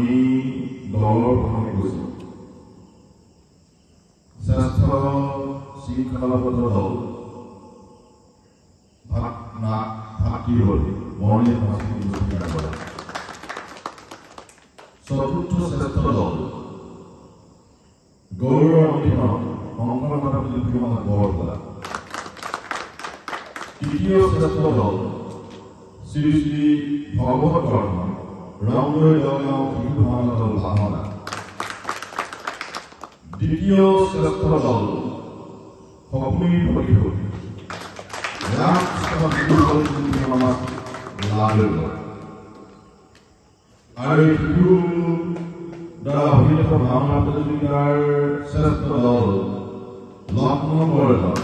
আমি দলৰ প্ৰথমে গৈছোঁ শ্ৰেষ্ঠ শৃংখলাবদ্ধ দল ভাতৃ হ'ল বৰ্ণীয় সংস্কৃতি প্ৰতিষ্ঠা কৰে চতুৰ্থ শ্ৰেষ্ঠ দল গৌৰৱ অধিনত শংকৰ মাধৱ শিল্পীমানৰ বৰদোৱা তৃতীয় শ্ৰেষ্ঠ দল শ্ৰী শ্ৰী ভগৱত বৰ্মন ৰংলৈ লগাওঁ শিশু ভাওনা দল ভাওনা দ্বিতীয় শ্ৰেষ্ঠ দল সপনী প্ৰতিশোধ ৰামকৃষ্ণ শিশু দল শিল্পীমানৰ লালুল আৰু শিশু দ্বাৰা অভিনীত ভাওনা প্ৰতিযোগিতাৰ শ্ৰেষ্ঠ দল লক্ষ্মণ বৰদলৈ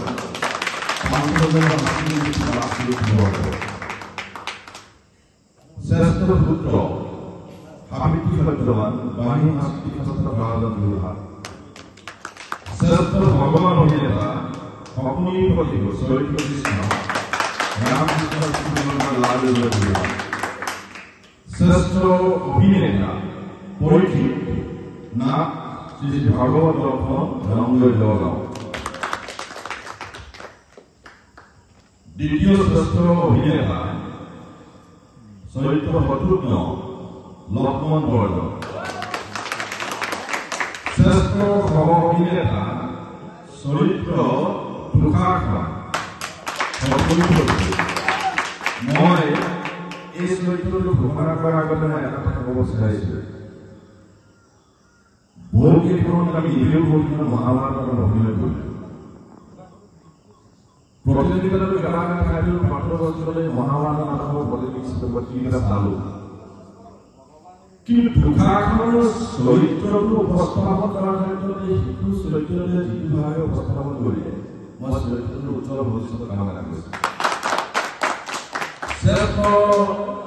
শ্ৰেষ্ঠ পুত্ৰ সাবিত্ৰী সত্যৱান বাণী সাংস্কৃতিক শাস্ত্ৰ ভাৰতৰ বিভাগ শ্ৰেষ্ঠ ভগৱান অভিনেতা সপনী প্ৰতিশোধ চৰিত্ৰ কৃষ্ণ ৰামকৃষ্ণ লালুল বিভাগ শ্ৰেষ্ঠ অভিনেতা পৰিচিত নাট শ্ৰী ভাগৱত দৰ্শন ৰংলৈ লগাওঁ দ্বিতীয় শ্ৰেষ্ঠ অভিনেতা চৰিত্ৰ শত্ৰুঘ্ন লক্ষ্মণ বৰদলৈ শ্ৰেষ্ঠ সহ অভিনেতা চৰিত্ৰ তুষাৰখন মই এই চৰিত্ৰটো ঘোষণা কৰাৰ আগতে মই এটা কথা ক'ব বিচাৰিছোঁ বহুকেইখনত আমি নিজেও বহুকেইখন মহাভাৰতত অভিনয় কৰিলোঁ প্ৰতিযোগিতাটো এটা ঠাইতো পাত্ৰ অঞ্চললৈ মহাভাৰত নাটকৰ প্ৰতিযোগিতা চালোঁ কিন্তু তুষাৰখনৰ চৰিত্ৰটো উপস্থাপন কৰাৰ ক্ষেত্ৰত এই শিশু চৰিত্ৰটোৱে যিটোভাৱে উপস্থাপন কৰিলে মই চৰিত্ৰটোৰ উজ্জ্বল ভৱিষ্যত কামনা কৰিছোঁ শ্ৰেষ্ঠ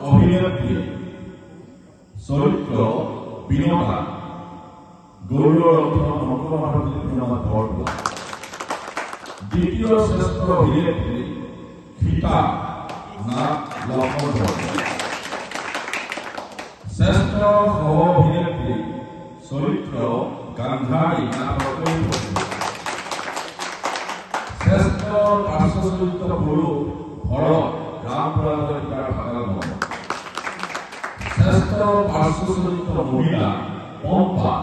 অভিনেত্ৰী চৰিত্ৰ বিনতা গৌৰৱ অধিনত শংকৰ মাধৱ শিল্পীমানৰ বৰদোৱা দ্বিতীয় শ্ৰেষ্ঠ অভিনেত্ৰী সীতা নাট লক্ষ্মণ বৰদলৈ শ্ৰেষ্ঠ সহ অভিনেত্ৰী চৰিত্ৰ গান্ধাৰী নাটকৰ শ্ৰেষ্ঠ পাৰ্শ্ব চৰিত্ৰ পুৰুষ ভৰত ৰামপ্ৰসাদ শ্ৰেষ্ঠ পাৰ্শ্ব চৰিত্ৰ মহিলা পম্পা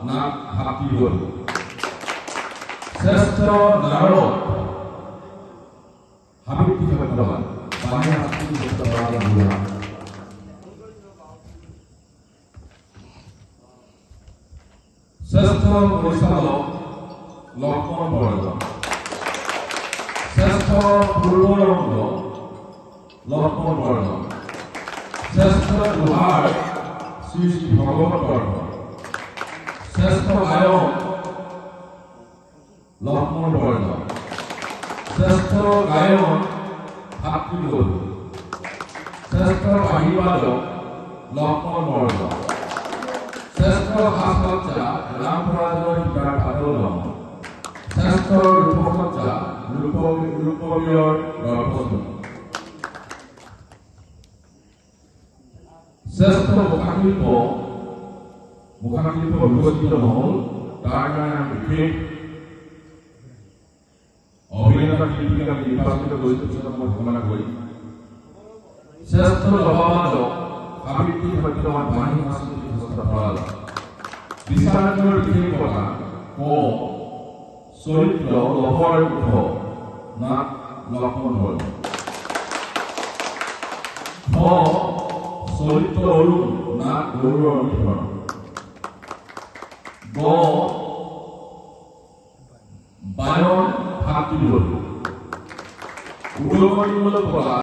নাট ভাতৃ হ'ল শ্ৰেষ্ঠ নাৰদ সাবিত্ৰী সত্যৱান বাণী সাংস্কৃতিক শাস্ত্ৰ ভাৰতৰ বিভাগ শ্ৰেষ্ঠ পৰিচালক লক্ষ্মণ বৰদলৈ শ্ৰেষ্ঠ পূৰ্বৰংগ লক্ষ্মণ বৰদলৈ শ্ৰেষ্ঠ দোহাৰ শ্ৰী শ্ৰী ভগৱত বৰ্মন শ্ৰেষ্ঠ গায়ক লক্ষ্মণ বৰদলৈ শ্ৰেষ্ঠ গায়ক ভাতৃ হ'ল শ্ৰেষ্ঠ বাহিবাদক লক্ষ্মণ বৰদলৈ শ্ৰেষ্ঠ সাজসজ্জা ৰামপ্ৰসাদৰ সীতাৰ পাতল শ্ৰেষ্ঠ ৰূপসজ্জা ৰূপবীৰৰ গৰ্ভচুন শ্ৰেষ্ঠ মুখাশিল্প বিকশিত নহ'ল তাৰ কাৰণে বিশেষ অভিনেতা শিল্পীক আমি নিৰ্বাচিত কৰিছোঁ মই ঘোষণা কৰিম শ্ৰেষ্ঠ লভাবাদক সাবিত্ৰী সত্যৱান বাণী সাংস্কৃতিক শাস্ত্ৰ ভাৰতৰ বিচাৰকৰ বিশেষতা চৰিত্ৰ লভৰ উঠ নাট লক্ষ্মণ বৰদলৈ চৰিত্ৰ অৰুণ নাট গৌৰৱ অধিনৰ বায়ন ভাতৃ হ'ল উদগনিমূলক কলা